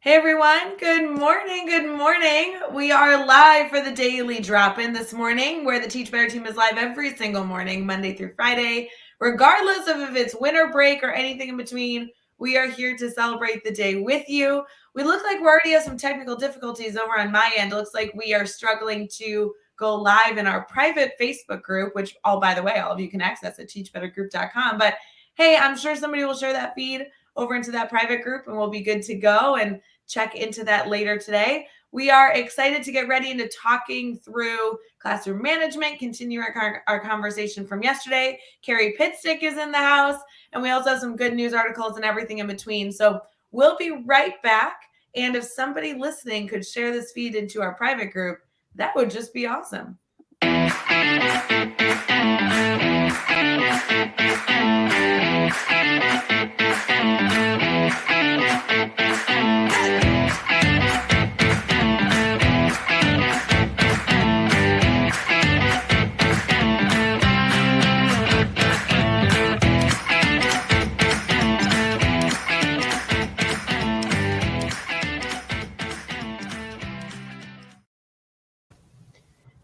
Hey everyone, good morning. Good morning. We are live for the daily drop in this morning, where the Teach Better team is live every single morning, Monday through Friday, regardless of if it's winter break or anything in between. We are here to celebrate the day with you. We look like we already have some technical difficulties over on my end. It looks like we are struggling to go live in our private Facebook group, which, by the way, all of you can access at teachbettergroup.com. But hey, I'm sure somebody will share that feed over into that private group and we'll be good to go and check into that later today. We are excited to get ready into talking through classroom management, continue our conversation from yesterday. Carrie Pitstick is in the house, and we also have some good news articles and everything in between. So we'll be right back. And if somebody listening could share this feed into our private group, that would just be awesome.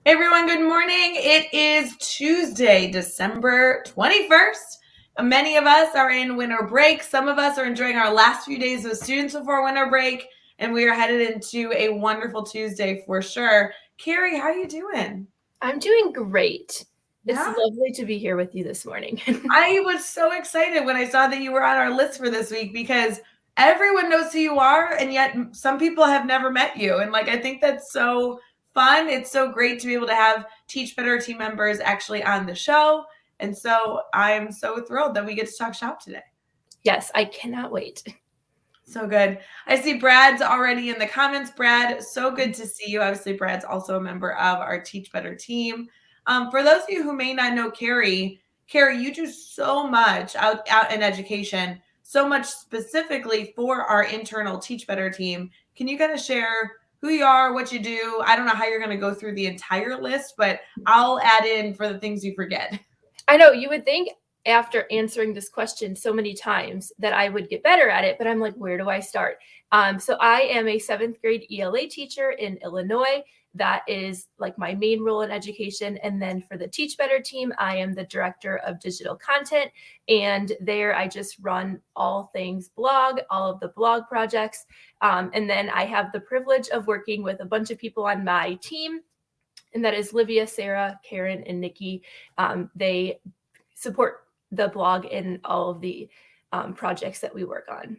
Hey everyone, good morning. It is Tuesday, December 21st. Many of us are in winter break. Some of us are enjoying our last few days with students before winter break, and we are headed into a wonderful Tuesday for sure. Carrie, how are you doing? I'm doing great. Yeah? It's lovely to be here with you this morning. I was so excited when I saw that you were on our list for this week because everyone knows who you are, and yet some people have never met you. And I think that's so fun. It's so great to be able to have Teach Better team members actually on the show. And so I'm so thrilled that we get to talk shop today. Yes, I cannot wait. So good. I see Brad's already in the comments. Brad, so good to see you. Obviously, Brad's also a member of our Teach Better team. For those of you who may not know Carrie, you do so much out in education, so much specifically for our internal Teach Better team. Can you kind of share who you are, what you do? I don't know how you're going to go through the entire list, but I'll add in for the things you forget. I know you would think after answering this question so many times that I would get better at it, but I'm like, where do I start? So I am a 7th grade ELA teacher in Illinois. That is like my main role in education. And then for the Teach Better team, I am the director of digital content. And there I just run all things blog, all of the blog projects. And then I have the privilege of working with a bunch of people on my team. And that is Livia, Sarah, Karen, and Nikki. They support the blog and all of the projects that we work on.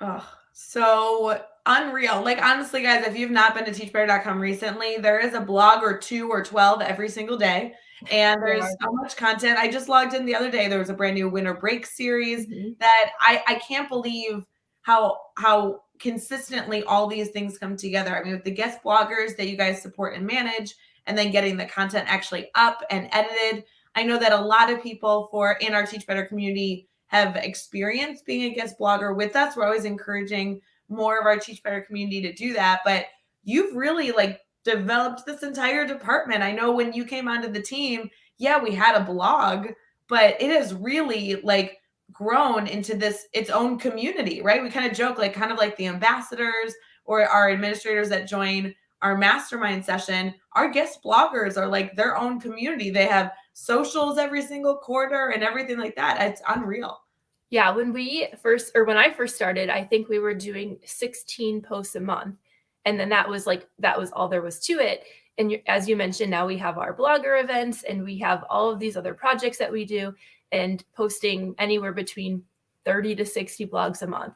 Oh, so unreal. Honestly, guys, if you've not been to teachbetter.com recently, there is a blog or 2 or 12 every single day. And there's so much content. I just logged in the other day. There was a brand new winter break series that I can't believe how consistently all these things come together. I mean, with the guest bloggers that you guys support and manage, and then getting the content actually up and edited. I know that a lot of people in our Teach Better community have experienced being a guest blogger with us. We're always encouraging more of our Teach Better community to do that, but you've really developed this entire department. I know when you came onto the team, yeah, we had a blog, but it has really grown into its own community, right? We kind of joke kind of like the ambassadors or our administrators that join our mastermind session. Our guest bloggers are like their own community. They have socials every single quarter and everything like that. It's unreal. Yeah, when I first started, I think we were doing 16 posts a month. And then that was all there was to it. And as you mentioned, now we have our blogger events and we have all of these other projects that we do and posting anywhere between 30 to 60 blogs a month.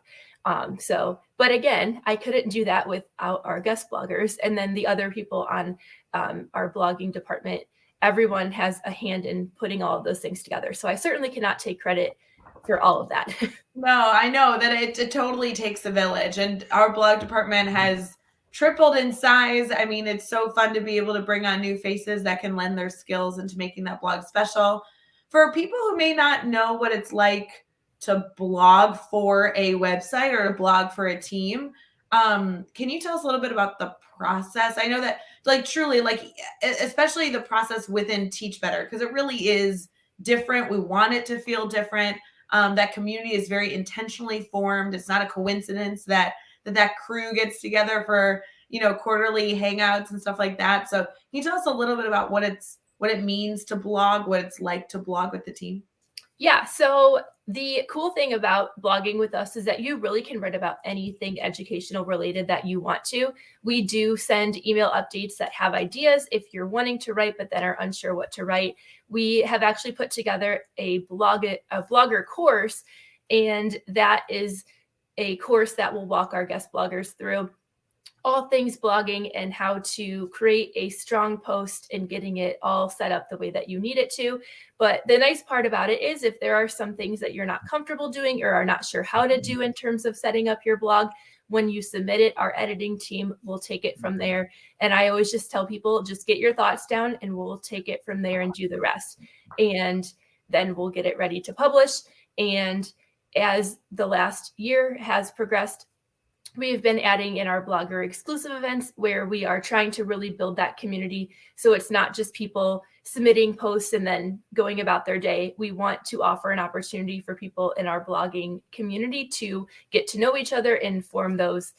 But again, I couldn't do that without our guest bloggers. And then the other people on our blogging department, everyone has a hand in putting all of those things together. So I certainly cannot take credit for all of that. No, I know that it totally takes a village, and our blog department has tripled in size. I mean, it's so fun to be able to bring on new faces that can lend their skills into making that blog special. For people who may not know what it's like to blog for a website or to blog for a team, can you tell us a little bit about the process? I know that truly, especially the process within Teach Better, because it really is different. We want it to feel different. That community is very intentionally formed. It's not a coincidence that that crew gets together for, quarterly hangouts and stuff like that. So can you tell us a little bit about what it means to blog, what it's like to blog with the team? Yeah. So the cool thing about blogging with us is that you really can write about anything educational related that you want to. We do send email updates that have ideas if you're wanting to write, but then are unsure what to write. We have actually put together a blogger course, and that is a course that will walk our guest bloggers through all things blogging and how to create a strong post and getting it all set up the way that you need it to. But the nice part about it is if there are some things that you're not comfortable doing or are not sure how to do in terms of setting up your blog, when you submit it, our editing team will take it from there. And I always just tell people, just get your thoughts down and we'll take it from there and do the rest. And then we'll get it ready to publish. And as the last year has progressed, we've been adding in our blogger exclusive events where we are trying to really build that community. So it's not just people submitting posts and then going about their day. We want to offer an opportunity for people in our blogging community to get to know each other and form those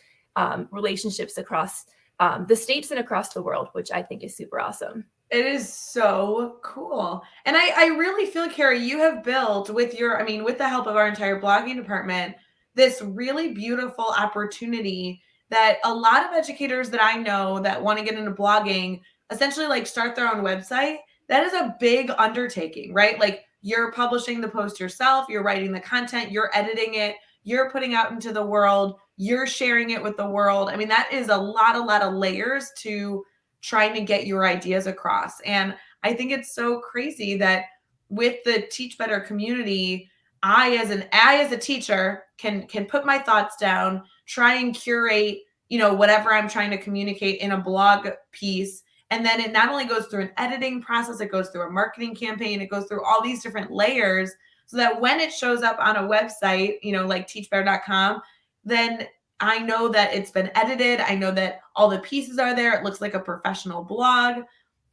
relationships across the states and across the world, which I think is super awesome. It is so cool. And I really feel, Kari, you have built with the help of our entire blogging department, this really beautiful opportunity that a lot of educators that I know that want to get into blogging essentially like start their own website. That is a big undertaking, right? Like you're publishing the post yourself, you're writing the content, you're editing it, you're putting out into the world, you're sharing it with the world. I mean, that is a lot of layers to trying to get your ideas across. And I think it's so crazy that with the Teach Better community, I as a teacher can put my thoughts down, try and curate, whatever I'm trying to communicate in a blog piece. And then it not only goes through an editing process, it goes through a marketing campaign, it goes through all these different layers so that when it shows up on a website, like teachbetter.com, then I know that it's been edited. I know that all the pieces are there. It looks like a professional blog.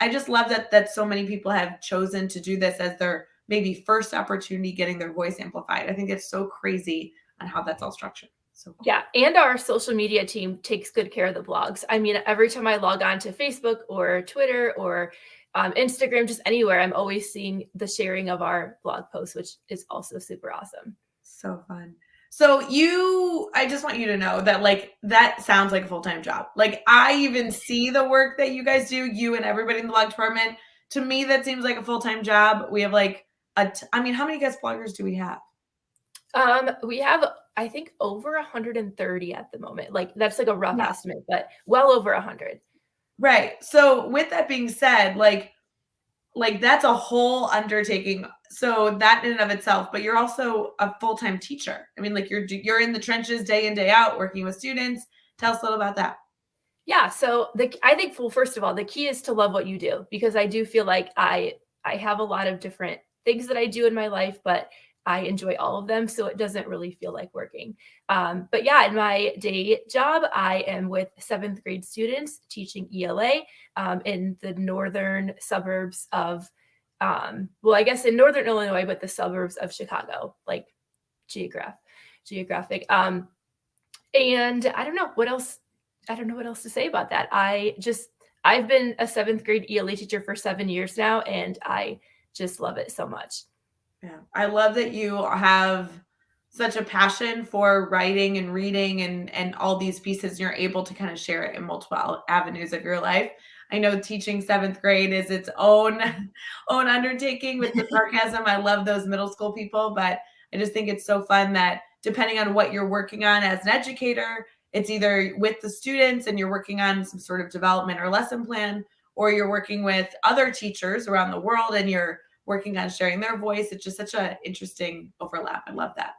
I just love that so many people have chosen to do this as their maybe first opportunity getting their voice amplified. I think it's so crazy on how that's all structured. So cool. Yeah. And our social media team takes good care of the blogs. I mean, every time I log on to Facebook or Twitter or Instagram, just anywhere, I'm always seeing the sharing of our blog posts, which is also super awesome. So fun. So I just want you to know that like, that sounds like a full-time job. Like I even see the work that you guys do, you and everybody in the blog department. To me, that seems like a full-time job. We have like, how many guest bloggers do we have? We have, I think, over 130 at the moment. Like that's like a rough estimate, but well over 100. Right. So with that being said, like that's a whole undertaking. So that in and of itself, but you're also a full-time teacher. I mean, like you're in the trenches day in, day out working with students. Tell us a little about that. Yeah. So I think, well, first of all, the key is to love what you do, because I do feel like I have a lot of different things that I do in my life, but I enjoy all of them. So it doesn't really feel like working. But yeah, in my day job, I am with 7th grade students teaching ELA in the northern suburbs of, I guess in northern Illinois, but the suburbs of Chicago, like geographic. And I don't know what else. I don't know what else to say about that. I've been a 7th grade ELA teacher for 7 years now, and I just love it so much. Yeah. I love that you have such a passion for writing and reading and all these pieces, and you're able to kind of share it in multiple avenues of your life. I know teaching 7th grade is its own undertaking with the sarcasm. I love those middle school people, but I just think it's so fun that depending on what you're working on as an educator, it's either with the students and you're working on some sort of development or lesson plan, or you're working with other teachers around the world and you're working on sharing their voice. It's just such an interesting overlap. I love that.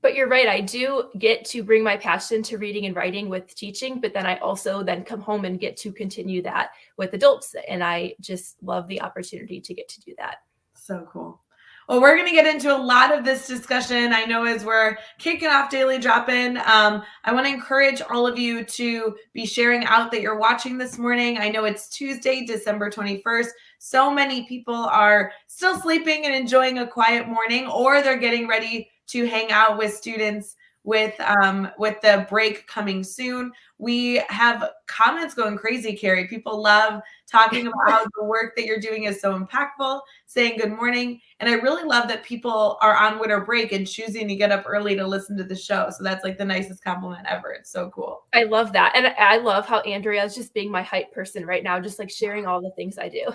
But you're right. I do get to bring my passion to reading and writing with teaching, but then I also then come home and get to continue that with adults. And I just love the opportunity to get to do that. So cool. Well, we're going to get into a lot of this discussion. I know as we're kicking off Daily Drop-In, I want to encourage all of you to be sharing out that you're watching this morning. I know it's Tuesday, December 21st. So many people are still sleeping and enjoying a quiet morning, or they're getting ready to hang out with students with the break coming soon. We have comments going crazy, Carrie. People love talking about how the work that you're doing is so impactful, saying good morning. And I really love that people are on winter break and choosing to get up early to listen to the show. So that's like the nicest compliment ever. It's so cool. I love that. And I love how Andrea is just being my hype person right now, just like sharing all the things I do.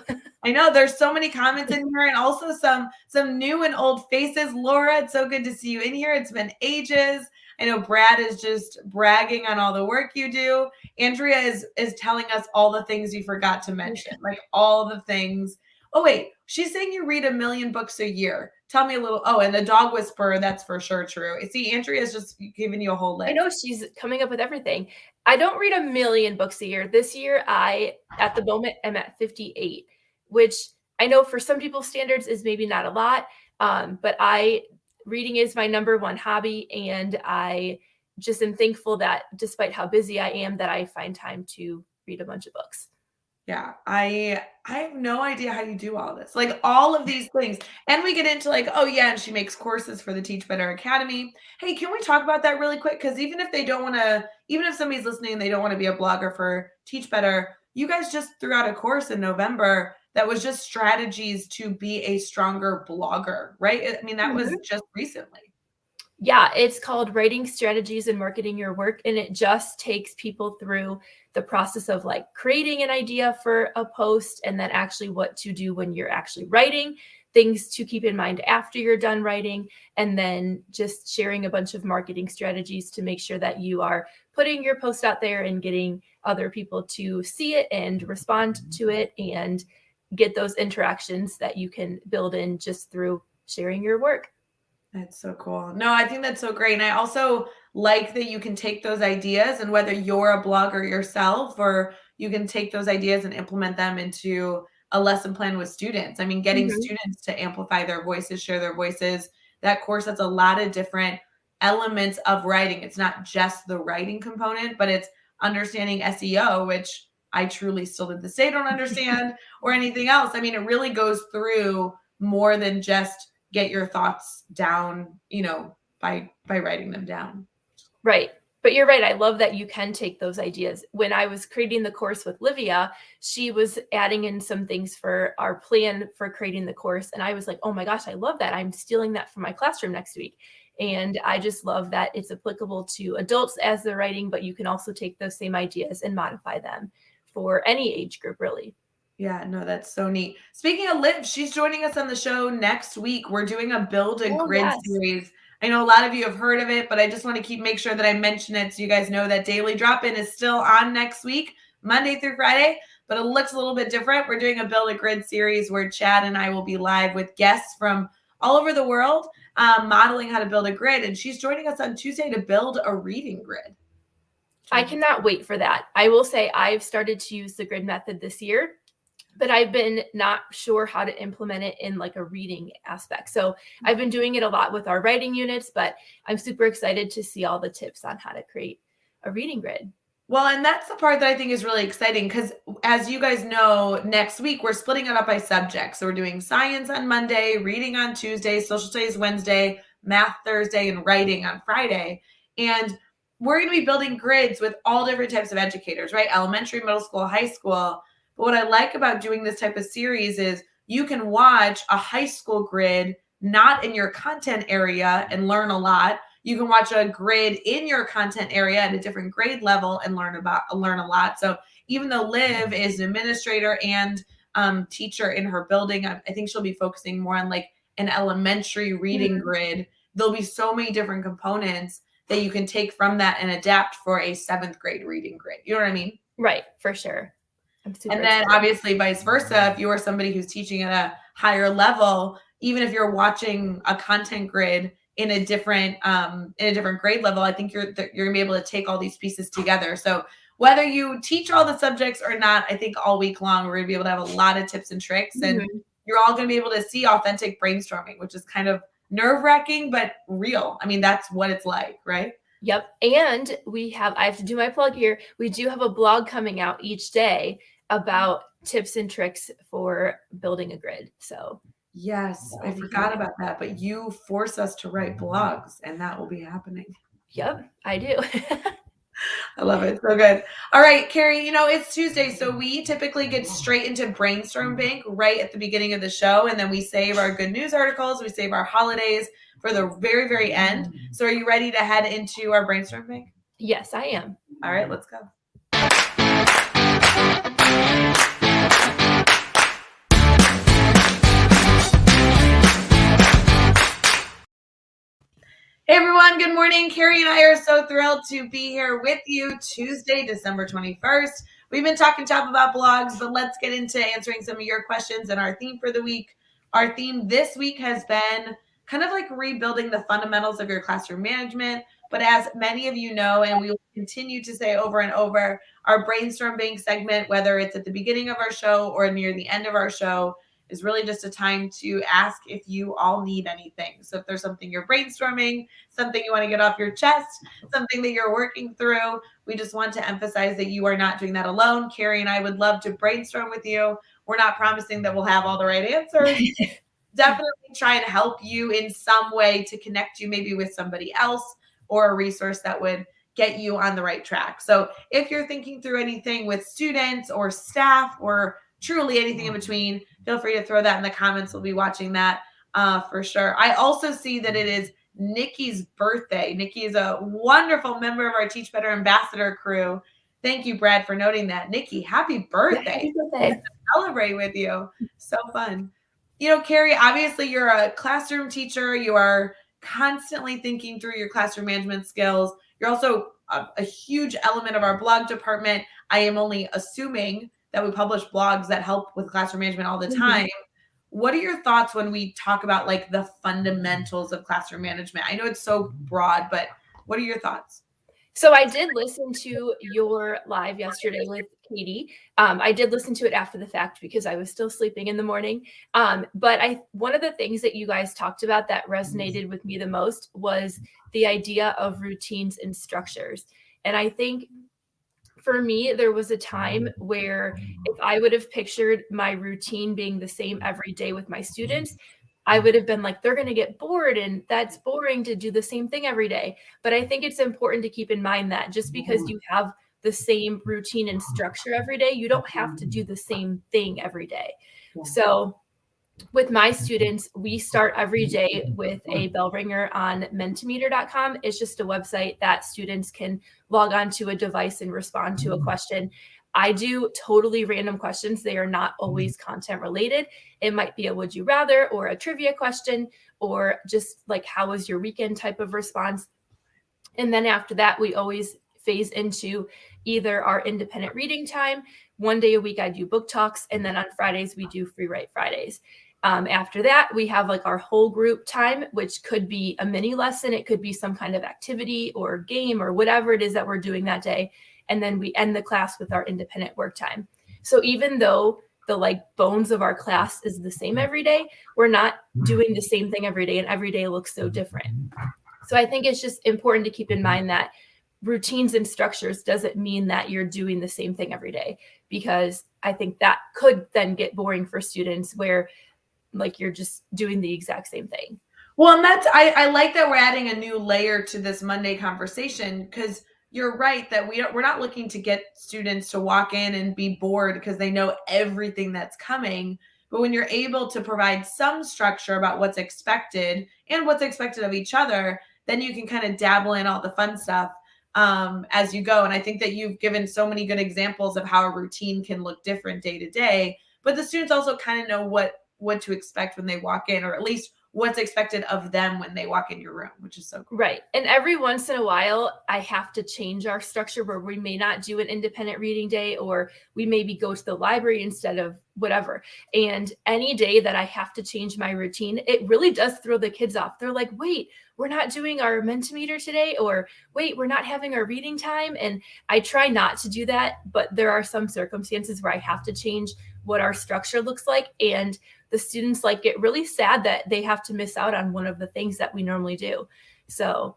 I know there's so many comments in here and also some new and old faces. Laura, it's so good to see you in here. It's been ages. I know Brad is just bragging on all the work you do. Andrea is telling us all the things you forgot to mention, like all the things. Oh, wait, she's saying you read 1 million books a year. Tell me a little. Oh, and the dog whisperer, that's for sure true. See, Andrea is just giving you a whole list. I know she's coming up with everything. I don't read 1 million books a year. This year, at the moment, I'm at 58, which I know for some people's standards is maybe not a lot, but reading is my number one hobby, and I just am thankful that despite how busy I am, that I find time to read a bunch of books. Yeah, I have no idea how you do all this. Like all of these things. And we get into like, oh yeah, and she makes courses for the Teach Better Academy. Hey, can we talk about that really quick? Because even if they don't want to, even if somebody's listening and they don't want to be a blogger for Teach Better, you guys just threw out a course in November that was just strategies to be a stronger blogger, right? I mean, that was just recently. Yeah, it's called Writing Strategies and Marketing Your Work. And it just takes people through the process of like creating an idea for a post and then actually what to do when you're actually writing, things to keep in mind after you're done writing, and then just sharing a bunch of marketing strategies to make sure that you are putting your post out there and getting other people to see it and respond to it and get those interactions that you can build in just through sharing your work. That's so cool. No, I think that's so great. And I also like that you can take those ideas, and whether you're a blogger yourself or you can take those ideas and implement them into a lesson plan with students. I mean, getting students to amplify their voices, share their voices. That course has a lot of different elements of writing. It's not just the writing component, but it's understanding SEO, which I truly still to this day don't understand, or anything else. I mean, it really goes through more than just get your thoughts down, by writing them down. Right. But you're right. I love that you can take those ideas. When I was creating the course with Livia, she was adding in some things for our plan for creating the course. And I was like, oh my gosh, I love that. I'm stealing that from my classroom next week. And I just love that it's applicable to adults as they're writing, but you can also take those same ideas and modify them for any age group, really. Yeah, no, that's so neat. Speaking of Liv, she's joining us on the show next week. We're doing a Build a Grid series. I know a lot of you have heard of it, but I just want to make sure that I mention it so you guys know that Daily Drop-In is still on next week, Monday through Friday, but it looks a little bit different. We're doing a Build a Grid series where Chad and I will be live with guests from all over the world, modeling how to build a grid. And she's joining us on Tuesday to build a reading grid. I cannot wait for that. I will say I've started to use the grid method this year, but I've been not sure how to implement it in like a reading aspect. So I've been doing it a lot with our writing units, but I'm super excited to see all the tips on how to create a reading grid. Well, and that's the part that I think is really exciting because, as you guys know, next week we're splitting it up by subject. So we're doing science on Monday, reading on Tuesday, social studies Wednesday, math Thursday, and writing on Friday. And we're going to be building grids with all different types of educators, right? Elementary, middle school, high school. But what I like about doing this type of series is you can watch a high school grid not in your content area and learn a lot. You can watch a grid in your content area at a different grade level and learn a lot. So even though Liv is an administrator and teacher in her building, I think she'll be focusing more on like an elementary reading grid. There'll be so many different components that you can take from that and adapt for a 7th grade reading grid. You know what I mean? Right, for sure. And then obviously vice versa, if you are somebody who's teaching at a higher level, even if you're watching a content grid in a different grade level, I think you're gonna be able to take all these pieces together. So whether you teach all the subjects or not, I think all week long we're gonna be able to have a lot of tips and tricks, and you're all gonna be able to see authentic brainstorming, which is kind of nerve-wracking but real. I mean, that's what it's like, right? Yep. And I have to do my plug here. We do have a blog coming out each day about tips and tricks for building a grid. So yes, I forgot about that, but you force us to write blogs and that will be happening. Yep, I do. I love it. So good. All right, Carrie, it's Tuesday, so we typically get straight into Brainstorm Bank right at the beginning of the show, and then we save our good news articles, we save our holidays for the very, very end. So are you ready to head into our Brainstorm Bank? Yes, I am. All right, let's go. Hey everyone, good morning. Carrie and I are so thrilled to be here with you Tuesday, December 21st. We've been talking shop about blogs, but let's get into answering some of your questions and our theme for the week. Our theme this week has been kind of like rebuilding the fundamentals of your classroom management. But as many of you know, and we will continue to say over and over, our Brainstorm Bank segment, whether it's at the beginning of our show or near the end of our show, is really just a time to ask if you all need anything. So if there's something you're brainstorming, something you want to get off your chest, something that you're working through, we just want to emphasize that you are not doing that alone. Carrie and I would love to brainstorm with you. We're not promising that we'll have all the right answers. Definitely try and help you in some way to connect you maybe with somebody else or a resource that would get you on the right track. So if you're thinking through anything with students or staff or truly anything in between, feel free to throw that in the comments. We'll be watching that for sure. I also see that it is Nikki's birthday. Nikki is a wonderful member of our Teach Better Ambassador crew. Thank you, Brad, for noting that. Nikki, happy birthday. Happy birthday. Celebrate with you. So fun. Carrie, obviously you're a classroom teacher. You are constantly thinking through your classroom management skills. You're also a huge element of our blog department. I am only assuming that we publish blogs that help with classroom management all the time. What are your thoughts when we talk about like the fundamentals of classroom management? I know it's so broad, but what are your thoughts? So I did listen to your live yesterday with Katie. I did listen to it after the fact because I was still sleeping in the morning. But one of the things that you guys talked about that resonated with me the most was the idea of routines and structures. And I think for me, there was a time where if I would have pictured my routine being the same every day with my students, I would have been like, they're going to get bored and that's boring to do the same thing every day. But I think it's important to keep in mind that just because you have the same routine and structure every day, you don't have to do the same thing every day. So with my students, we start every day with a bell ringer on mentimeter.com. It's just a website that students can log on to a device and respond to a question. I do totally random questions. They are not always content related. It might be a would you rather or a trivia question or just like how was your weekend type of response. And then after that, we always phase into either our independent reading time. One day a week, I do book talks. And then on Fridays, we do Free Write Fridays. After that, we have like our whole group time, which could be a mini lesson. It could be some kind of activity or game or whatever it is that we're doing that day. And then we end the class with our independent work time. So even though the like bones of our class is the same every day, we're not doing the same thing every day, and every day looks so different. So I think it's just important to keep in mind that routines and structures doesn't mean that you're doing the same thing every day, because I think that could then get boring for students where like you're just doing the exact same thing. Well, and I like that we're adding a new layer to this Monday conversation, because you're right that we're not looking to get students to walk in and be bored because they know everything that's coming. But when you're able to provide some structure about what's expected and what's expected of each other, then you can kind of dabble in all the fun stuff as you go. And I think that you've given so many good examples of how a routine can look different day to day, but the students also kind of know what to expect when they walk in, or at least what's expected of them when they walk in your room, which is so cool. Right. And every once in a while, I have to change our structure where we may not do an independent reading day, or we maybe go to the library instead of whatever. And any day that I have to change my routine, it really does throw the kids off. They're like, wait, we're not doing our Mentimeter today, or wait, we're not having our reading time. And I try not to do that, but there are some circumstances where I have to change what our structure looks like. And the students like get really sad that they have to miss out on one of the things that we normally do. So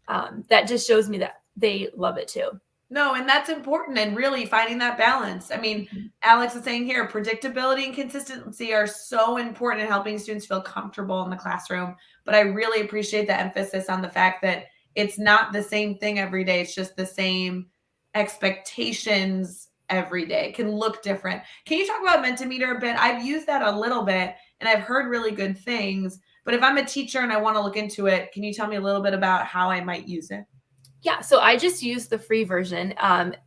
that just shows me that they love it too. No, and that's important, and really finding that balance. I mean, Alex is saying here, predictability and consistency are so important in helping students feel comfortable in the classroom. But I really appreciate the emphasis on the fact that it's not the same thing every day. It's just the same expectations every day. It can look different. Can you talk about Mentimeter a bit? I've used that a little bit and I've heard really good things. But if I'm a teacher and I want to look into it, can you tell me a little bit about how I might use it? Yeah, so I just use the free version.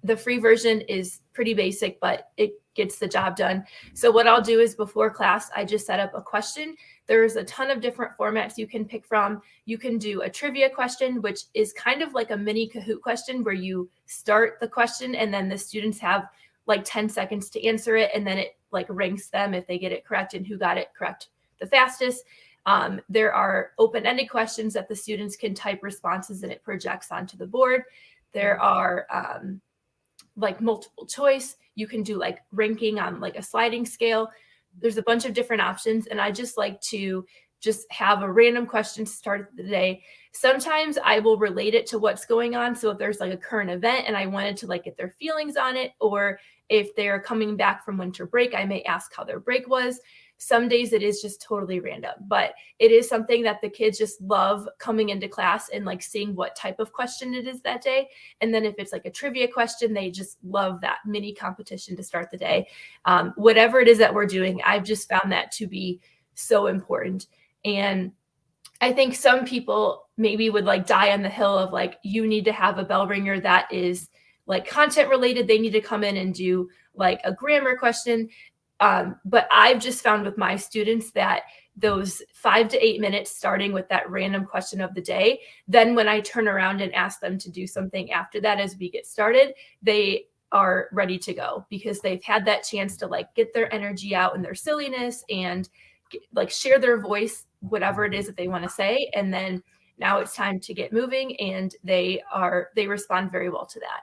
The free version is pretty basic, but it gets the job done. So what I'll do is before class, I just set up a question. There's a ton of different formats you can pick from. You can do a trivia question, which is kind of like a mini Kahoot question where you start the question and then the students have like 10 seconds to answer it. And then it like ranks them if they get it correct and who got it correct the fastest. There are open-ended questions that the students can type responses and it projects onto the board. There are like multiple choice. You can do like ranking on like a sliding scale. There's a bunch of different options. And I just like to just have a random question to start the day. Sometimes I will relate it to what's going on. So if there's like a current event and I wanted to like get their feelings on it, or if they're coming back from winter break, I may ask how their break was. Some days it is just totally random, but it is something that the kids just love coming into class and like seeing what type of question it is that day. And then if it's like a trivia question, they just love that mini competition to start the day. Whatever it is that we're doing, I've just found that to be so important. And I think some people maybe would like die on the hill of like, you need to have a bell ringer that is like content related. They need to come in and do like a grammar question. But I've just found with my students that those 5 to 8 minutes starting with that random question of the day, then when I turn around and ask them to do something after that as we get started, they are ready to go because they've had that chance to like get their energy out and their silliness and like share their voice, whatever it is that they want to say. And then now it's time to get moving and they respond very well to that.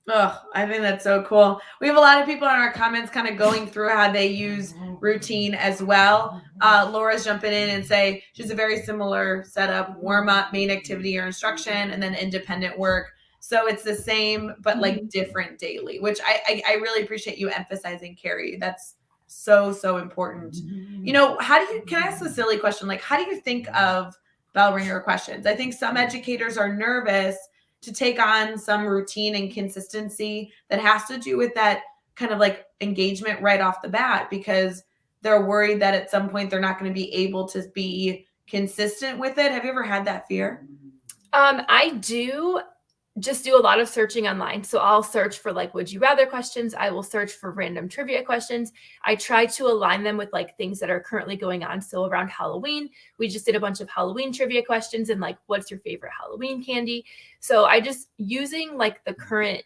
Oh, I think that's so cool. We have a lot of people in our comments kind of going through how they use routine as well. Laura's jumping in and say she's a very similar setup, warm up, main activity or instruction, and then independent work. So it's the same, but like different daily, which I really appreciate you emphasizing, Carrie. That's so, so important. You know, can I ask a silly question? Like, how do you think of bell ringer questions? I think some educators are nervous to take on some routine and consistency that has to do with that kind of like engagement right off the bat because they're worried that at some point they're not going to be able to be consistent with it. Have you ever had that fear? I do just do a lot of searching online. So I'll search for like, would you rather questions? I will search for random trivia questions. I try to align them with like things that are currently going on. So around Halloween, we just did a bunch of Halloween trivia questions and like, what's your favorite Halloween candy? So I just using like the current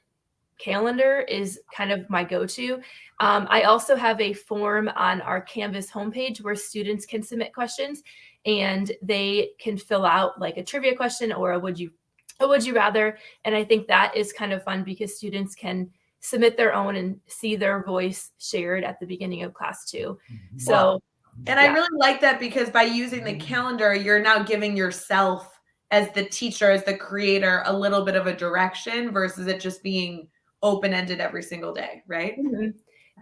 calendar is kind of my go-to. I also have a form on our Canvas homepage where students can submit questions and they can fill out like a trivia question or a would you rather? And I think that is kind of fun because students can submit their own and see their voice shared at the beginning of class too. So, and I really like that because by using the calendar, you're now giving yourself as the teacher, as the creator, a little bit of a direction versus it just being open-ended every single day, right? Mm-hmm.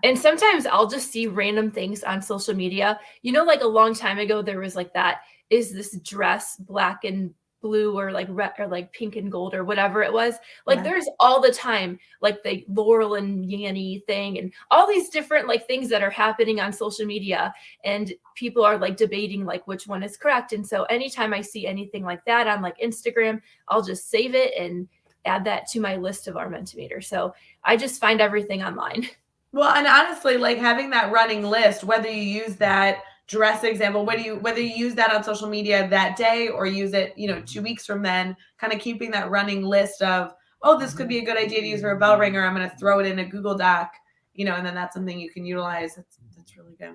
And sometimes I'll just see random things on social media. You know, like a long time ago, there was like that, is this dress black and blue or like red or like pink and gold or whatever it was. Like there's all the time, like the Laurel and Yanny thing and all these different like things that are happening on social media. And people are like debating like which one is correct. And so anytime I see anything like that on like Instagram, I'll just save it and add that to my list of our Mentimeter. So I just find everything online. Well, and honestly, like having that running list, whether you use that dress example, whether you use that on social media that day or use it, 2 weeks from then, kind of keeping that running list of, oh, this could be a good idea to use for a bell ringer. I'm going to throw it in a Google Doc, and then that's something you can utilize. That's really good.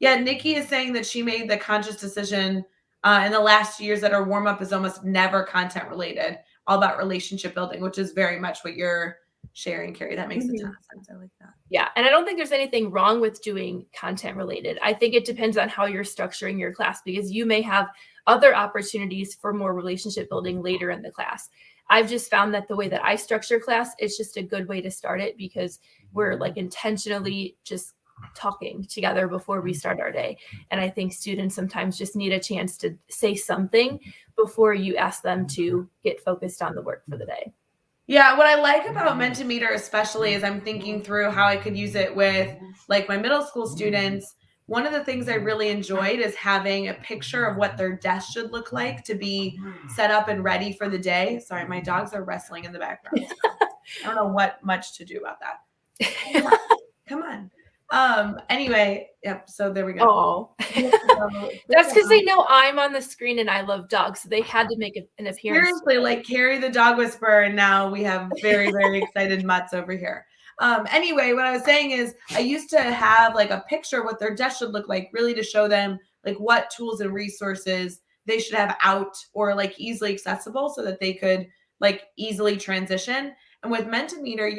Yeah, Nikki is saying that she made the conscious decision in the last 2 years that her warm up is almost never content related, all about relationship building, which is very much what you're sharing, Carrie. That makes a ton of sense. I like that. Yeah. And I don't think there's anything wrong with doing content related. I think it depends on how you're structuring your class because you may have other opportunities for more relationship building later in the class. I've just found that the way that I structure class is just a good way to start it because we're like intentionally just talking together before we start our day. And I think students sometimes just need a chance to say something before you ask them to get focused on the work for the day. Yeah, what I like about Mentimeter especially is I'm thinking through how I could use it with like my middle school students. One of the things I really enjoyed is having a picture of what their desk should look like to be set up and ready for the day. Sorry, my dogs are wrestling in the background. So I don't know what much to do about that. Come on. Anyway, yep, so there we go. Oh, that's because they know I'm on the screen and I love dogs. So they had to make an appearance. Seriously, like Carrie the dog whisperer, and now we have very, very excited mutts over here. Anyway, what I was saying is I used to have like a picture of what their desk should look like, really to show them like what tools and resources they should have out or like easily accessible so that they could like easily transition. And with Mentimeter,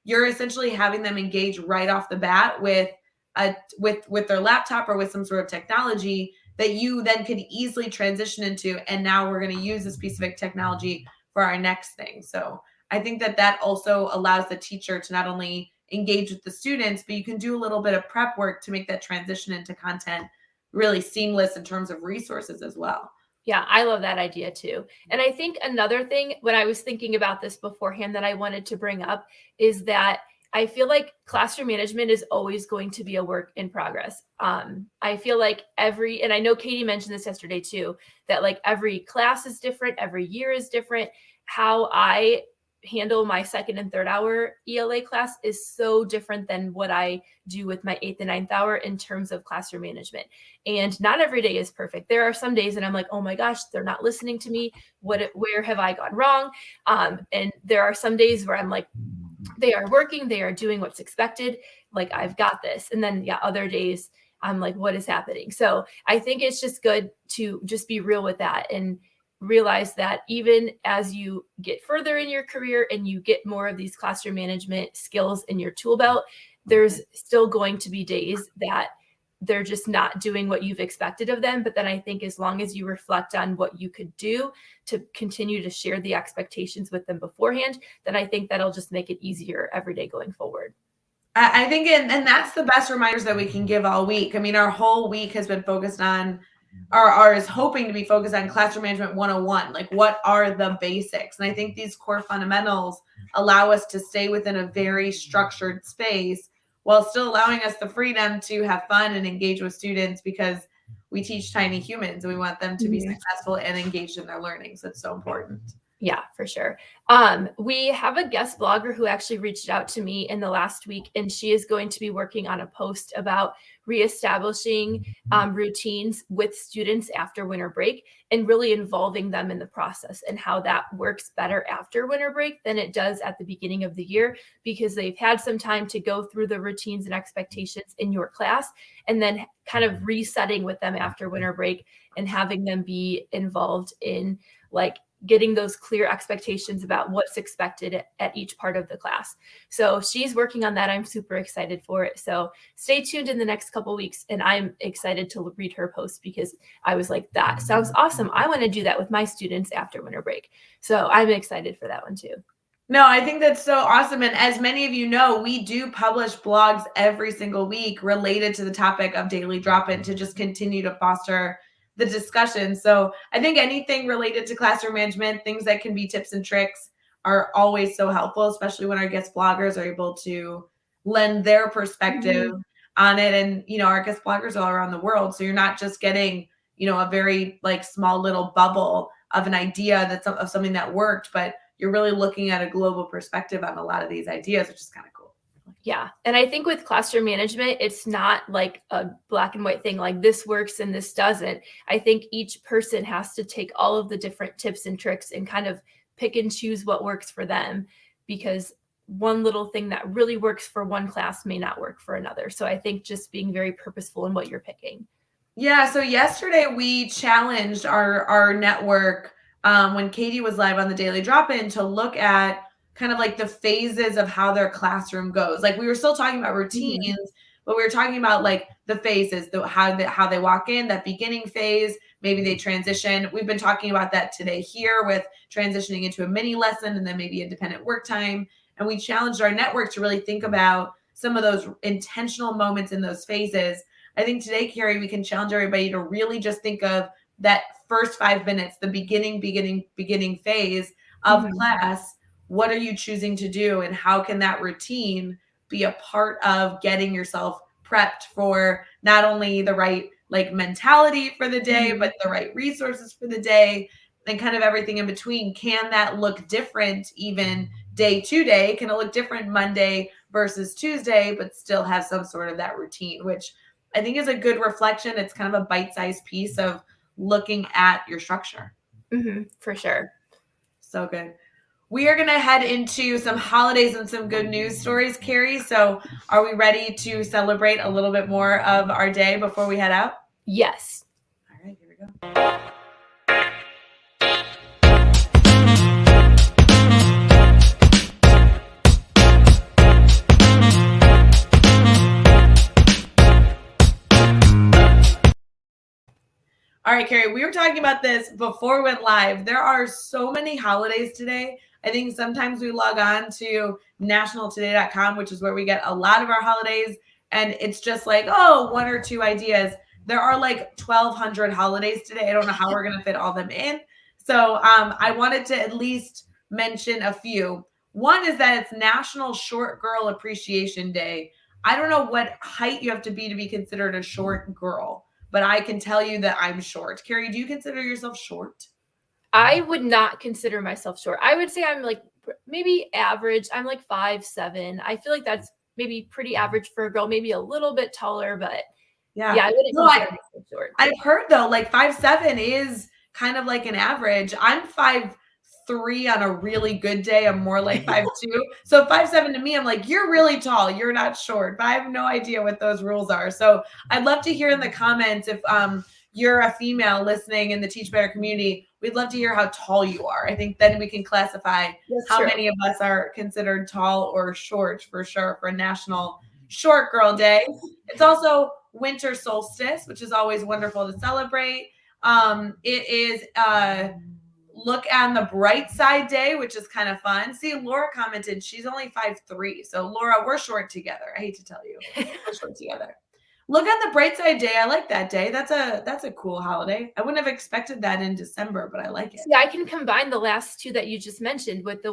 you're essentially having them engage right off the bat with their laptop or with some sort of technology that you then could easily transition into. And now we're going to use this piece of technology for our next thing. So I think that also allows the teacher to not only engage with the students, but you can do a little bit of prep work to make that transition into content really seamless in terms of resources as well. Yeah, I love that idea too. And I think another thing when I was thinking about this beforehand that I wanted to bring up is that I feel like classroom management is always going to be a work in progress. I feel like and I know Katie mentioned this yesterday too, that like every class is different, every year is different. How I handle my second and third hour ELA class is so different than what I do with my 8th and 9th hour in terms of classroom management. And not every day is perfect. There are some days that I'm like, oh my gosh, they're not listening to me. Where have I gone wrong? And there are some days where I'm like, they are working, they are doing what's expected. Like I've got this. And then other days I'm like, what is happening? So I think it's just good to just be real with that and realize that even as you get further in your career and you get more of these classroom management skills in your tool belt, there's still going to be days that they're just not doing what you've expected of them. But then I think as long as you reflect on what you could do to continue to share the expectations with them beforehand, then I think that'll just make it easier every day going forward. I think, and that's the best reminders that we can give all week. I mean, our whole week has been focused on is hoping to be focused on classroom management 101. Like, what are the basics? And I think these core fundamentals allow us to stay within a very structured space while still allowing us the freedom to have fun and engage with students, because we teach tiny humans and we want them to be successful and engaged in their learning. So it's so important. Yeah, for sure. We have a guest blogger who actually reached out to me in the last week, and she is going to be working on a post about reestablishing routines with students after winter break and really involving them in the process and how that works better after winter break than it does at the beginning of the year, because they've had some time to go through the routines and expectations in your class and then kind of resetting with them after winter break and having them be involved in like getting those clear expectations about what's expected at each part of the class. So she's working on that. I'm super excited for it. So stay tuned in the next couple of weeks. And I'm excited to read her post because I was like, that sounds awesome. I want to do that with my students after winter break. So I'm excited for that one too. No, I think that's so awesome. And as many of you know, we do publish blogs every single week related to the topic of daily drop-in to just continue to foster the discussion. So I think anything related to classroom management, things that can be tips and tricks, are always so helpful, especially when our guest bloggers are able to lend their perspective on it. And, our guest bloggers are all around the world. So you're not just getting, a very like small little bubble of an idea that's of something that worked, but you're really looking at a global perspective on a lot of these ideas, which is kind of cool. Yeah. And I think with classroom management, it's not like a black and white thing, like this works and this doesn't. I think each person has to take all of the different tips and tricks and kind of pick and choose what works for them, because one little thing that really works for one class may not work for another. So I think just being very purposeful in what you're picking. Yeah. So yesterday we challenged our network when Katie was live on the Daily Drop-In to look at kind of like the phases of how their classroom goes. Like we were still talking about routines, but we were talking about like the phases, how they walk in, that beginning phase, maybe they transition. We've been talking about that today here with transitioning into a mini lesson and then maybe independent work time. And we challenged our network to really think about some of those intentional moments in those phases. I think today, Kari, we can challenge everybody to really just think of that first 5 minutes, the beginning phase of class. What are you choosing to do, and how can that routine be a part of getting yourself prepped for not only the right like mentality for the day, but the right resources for the day, and kind of everything in between? Can that look different even day to day? Can it look different Monday versus Tuesday, but still have some sort of that routine, which I think is a good reflection. It's kind of a bite-sized piece of looking at your structure. For sure. So good. We are going to head into some holidays and some good news stories, Kari. So are we ready to celebrate a little bit more of our day before we head out? Yes. All right, here we go. All right, Kari, we were talking about this before we went live. There are so many holidays today. I think sometimes we log on to nationaltoday.com, which is where we get a lot of our holidays. And it's just like, oh, one or two ideas. There are like 1,200 holidays today. I don't know how we're going to fit all them in. So I wanted to at least mention a few. One is that it's National Short Girl Appreciation Day. I don't know what height you have to be considered a short girl, but I can tell you that I'm short. Kari, do you consider yourself short? I would not consider myself short. I would say I'm like maybe average. I'm like 5'7". I feel like that's maybe pretty average for a girl, maybe a little bit taller, but yeah, I wouldn't consider myself short. I've heard though, like 5'7" is kind of like an average. I'm 5'3" on a really good day. I'm more like 5'2". So 5'7" to me, I'm like, you're really tall. You're not short. But I have no idea what those rules are. So I'd love to hear in the comments if you're a female listening in the Teach Better community. We'd love to hear how tall you are. I think then we can classify how many of us are considered tall or short for sure for National Short Girl Day. It's also winter solstice, which is always wonderful to celebrate. It is look on the bright side day, which is kind of fun. See, Laura commented she's only 5'3". So Laura, we're short together. I hate to tell you, we're short together. Look on the bright side day. I like that day. That's a cool holiday. I wouldn't have expected that in December, but I like it. Yeah, I can combine the last two that you just mentioned with the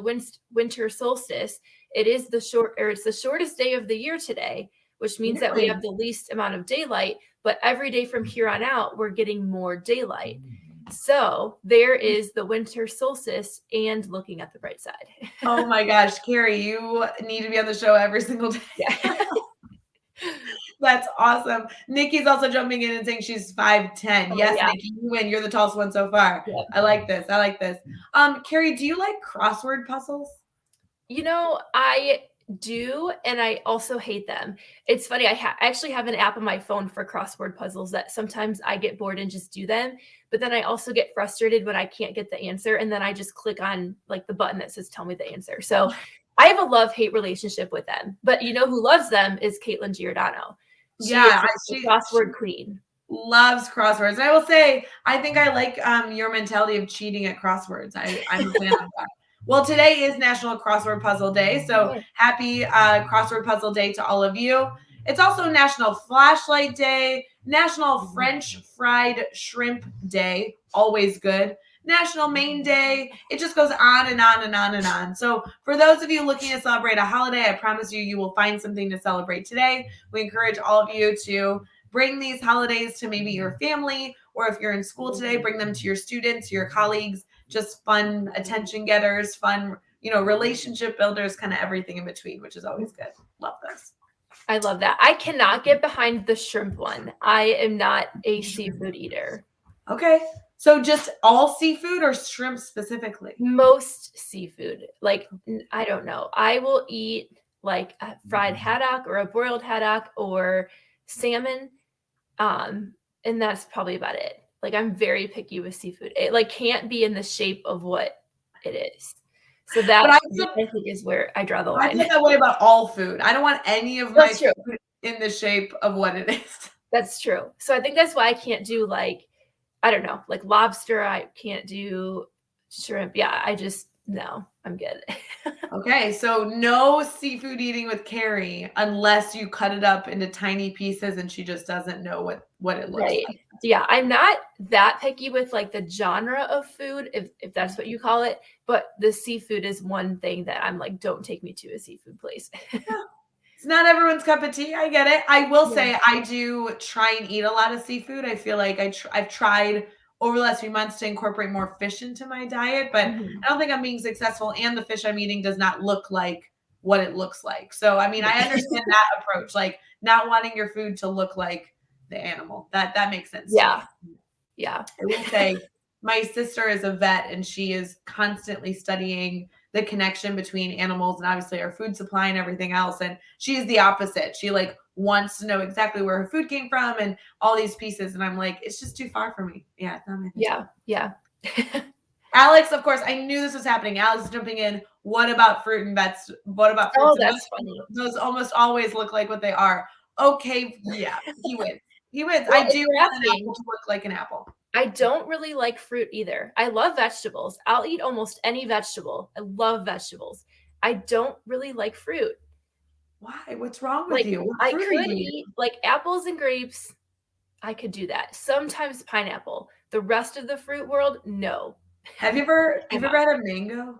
winter solstice. It's the shortest day of the year today, which means that we have the least amount of daylight, but every day from here on out, we're getting more daylight. So there is the winter solstice and looking at the bright side. Oh my gosh, Kari, you need to be on the show every single day. Yeah. That's awesome. Nikki's also jumping in and saying she's 5'10". Yes, yeah. Nikki, you win. You're the tallest one so far. Yep. I like this. Kari, do you like crossword puzzles? You know, I do, and I also hate them. It's funny. I actually have an app on my phone for crossword puzzles that sometimes I get bored and just do them. But then I also get frustrated when I can't get the answer. And then I just click on like the button that says, tell me the answer. So I have a love-hate relationship with them, but you know who loves them is Caitlin Giordano. She's the crossword queen. Loves crosswords. I will say, I think I like your mentality of cheating at crosswords. I'm a fan of that. Well, today is National Crossword Puzzle Day, so happy Crossword Puzzle Day to all of you. It's also National Flashlight Day, National French Fried Shrimp Day, always good, National Main Day. It just goes on and on and on and on. So for those of you looking to celebrate a holiday, I promise you will find something to celebrate today. We encourage all of you to bring these holidays to maybe your family, or if you're in school today, bring them to your students, your colleagues, just fun attention getters, fun, relationship builders, kind of everything in between, which is always good. Love this. I love that. I cannot get behind the shrimp one. I am not a seafood eater. Okay. So just all seafood or shrimp specifically? Most seafood. Like, I don't know. I will eat like a fried haddock or a broiled haddock or salmon. And that's probably about it. Like, I'm very picky with seafood. It like can't be in the shape of what it is. So that I think is where I draw the line. I feel that way about all food. I don't want any of my food in the shape of what it is. That's true. So I think that's why I can't do like, I don't know, like lobster. I can't do shrimp. Yeah, No, I'm good. Okay, so no seafood eating with Kari unless you cut it up into tiny pieces and she just doesn't know what it looks Right. like. Yeah, I'm not that picky with like the genre of food, if that's what you call it, but the seafood is one thing that I'm like, don't take me to a seafood place. Yeah. It's not everyone's cup of tea. I get it. I will Yeah. say I do try and eat a lot of seafood. I feel like I've tried over the last few months to incorporate more fish into my diet, but Mhm. I don't think I'm being successful. And the fish I'm eating does not look like what it looks like. So, I mean, I understand that approach, like not wanting your food to look like the animal. That makes sense to Yeah. me. Yeah. I will say my sister is a vet and she is constantly studying the connection between animals and obviously our food supply and everything else. And she is the opposite. She like wants to know exactly where her food came from and all these pieces. And I'm like, it's just too far for me. Yeah, it's not my thing. Yeah. Yeah. Alex, of course, I knew this was happening. Alex is jumping in. What about fruit and vets? What about fruits Oh, and that's vegetables? funny. Those almost always look like what they are. Okay, yeah, he wins. He wins. Well, I if do you're want an asking, apple to look like an apple. I don't really like fruit either. I love vegetables. I'll eat almost any vegetable. I love vegetables. I don't really like fruit. Why? What's wrong with Like, you? What I fruit are could you eating? eat like apples and grapes. I could do that. Sometimes pineapple. The rest of the fruit world, no. Have you ever I'm had out. a mango?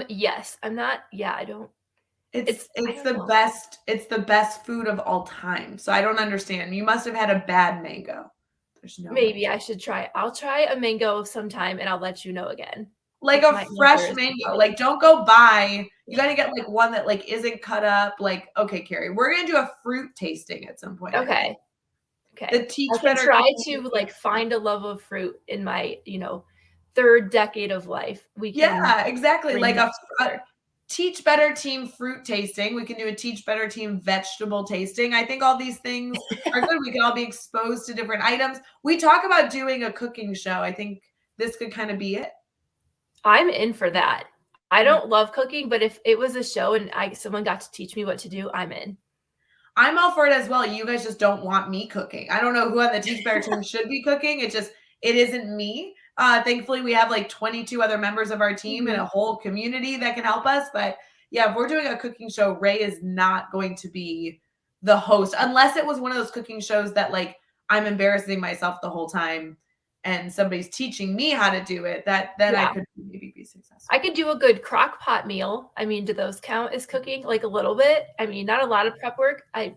Yes. I'm not, yeah, I don't, I It's don't the know. best food of all time. So I don't understand. You must have had a bad mango. There's no way. Maybe I should try. I'll try a mango sometime and I'll let you know again Like if a my answer fresh is the mango. same. Like don't go buy. You got to get like one that like isn't cut up. Like okay, Carrie, we're gonna do a fruit tasting at some point. I think Okay. Okay. the I Teach can Better try Company. to like find a love of fruit in my, third decade of life. We can Yeah, exactly. bring Like that a together. Teach Better Team fruit tasting. We can do a Teach Better Team vegetable tasting. I think all these things are good. We can all be exposed to different items. We talk about doing a cooking show. I think this could kind of be it. I'm in for that. I Yeah. don't love cooking, but if it was a show and someone got to teach me what to do, I'm in. I'm all for it as well. You guys just don't want me cooking. I don't know who on the Teach Better team should be cooking. It isn't me. Thankfully, we have like 22 other members of our team and Mhm. a whole community that can help us. But yeah, if we're doing a cooking show, Rae is not going to be the host unless it was one of those cooking shows that like I'm embarrassing myself the whole time and somebody's teaching me how to do it. That then I Yeah. could maybe be successful. I could do a good crock pot meal. I mean, do those count as cooking? Like a little bit? I mean, not a lot of prep work. I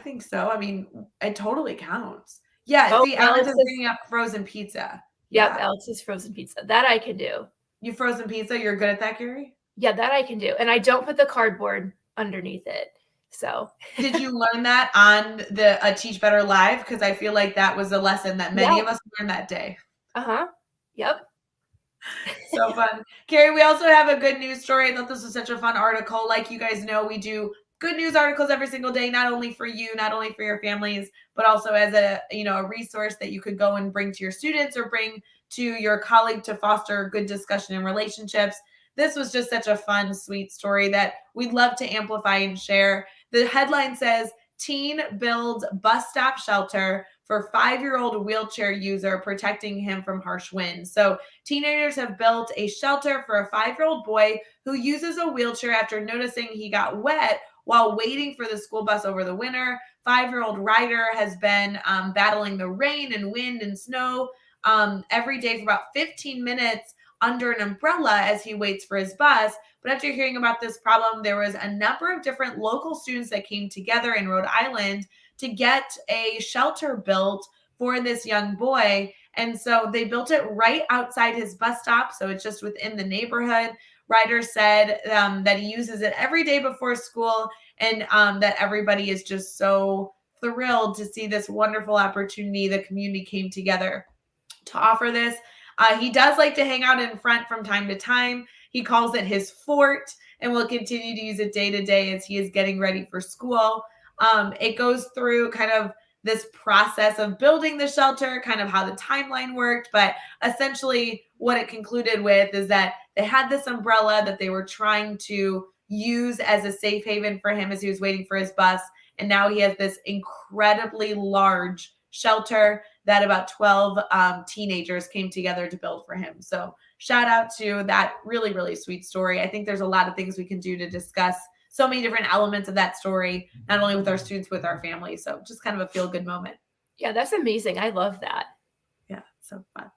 think so. I mean, it totally counts. Yeah, Oh, see, Alex Alex is says, bringing up frozen pizza. yep, Yeah. Alex's frozen pizza. That I can do. You frozen pizza, you're good at that, Gary? Yeah, that I can do. And I don't put the cardboard underneath it. So, Did you learn that on the Teach Better Live? Because I feel like that was a lesson that many yeah. of us learned that day. Uh-huh. Yep. So fun. Carrie, we also have a good news story. I thought this was such a fun article. Like you guys know, we do good news articles every single day, not only for you, not only for your families, but also as a resource that you could go and bring to your students or bring to your colleague to foster good discussion in relationships. This was just such a fun, sweet story that we'd love to amplify and share. The headline says, Teen builds bus stop shelter for 5-year-old wheelchair user, protecting him from harsh winds. So teenagers have built a shelter for a 5-year-old boy who uses a wheelchair after noticing he got wet while waiting for the school bus over the winter. 5-year-old Ryder has been battling the rain and wind and snow every day for about 15 minutes under an umbrella as he waits for his bus. But after hearing about this problem, there was a number of different local students that came together in Rhode Island to get a shelter built for this young boy. And so they built it right outside his bus stop. So it's just within the neighborhood. Ryder said that he uses it every day before school and that everybody is just so thrilled to see this wonderful opportunity. The community came together to offer this. He does like to hang out in front from time to time. He calls it his fort and will continue to use it day to day as he is getting ready for school. It goes through kind of this process of building the shelter, kind of how the timeline worked. But essentially, what it concluded with is that they had this umbrella that they were trying to use as a safe haven for him as he was waiting for his bus. And now he has this incredibly large shelter that about 12 teenagers came together to build for him. So shout out to that really, really sweet story. I think there's a lot of things we can do to discuss so many different elements of that story, not only with our students, with our families. So just kind of a feel-good moment. Yeah, that's amazing. I love that. Yeah, so fun.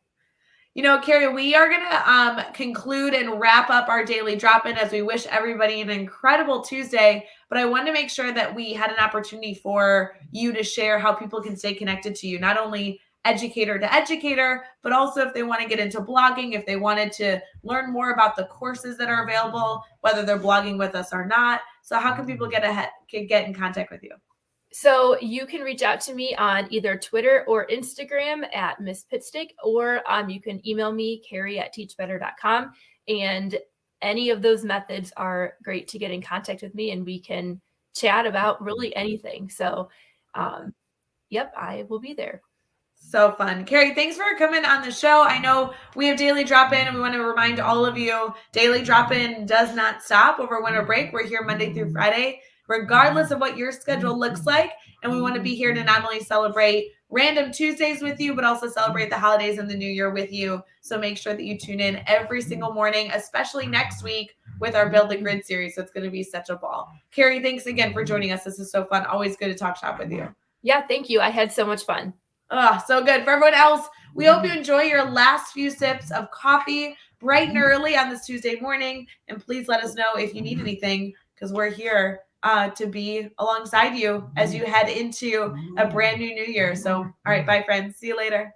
Kari, we are going to conclude and wrap up our daily drop-in as we wish everybody an incredible Tuesday. But I wanted to make sure that we had an opportunity for you to share how people can stay connected to you, not only educator to educator, but also if they want to get into blogging, if they wanted to learn more about the courses that are available, whether they're blogging with us or not. So how can people get in contact with you? So you can reach out to me on either Twitter or Instagram at Miss Pitstick, or you can email me, Kari@teachbetter.com. And any of those methods are great to get in contact with me, and we can chat about really anything. So, yep, I will be there. So fun. Kari, thanks for coming on the show. I know we have Daily Drop-In, and we want to remind all of you, Daily Drop-In does not stop over winter break. We're here Monday through Friday, regardless of what your schedule looks like. And we want to be here to not only celebrate random Tuesdays with you, but also celebrate the holidays and the new year with you. So make sure that you tune in every single morning, especially next week with our Build the Grid series. So it's going to be such a ball. Kari, thanks again for joining us. This is so fun. Always good to talk shop with you. Yeah, thank you. I had so much fun. Oh, so good. For everyone else, we hope you enjoy your last few sips of coffee bright and early on this Tuesday morning. And please let us know if you need anything, because we're here to be alongside you as you head into a brand new year. So, all right, bye, friends. See you later.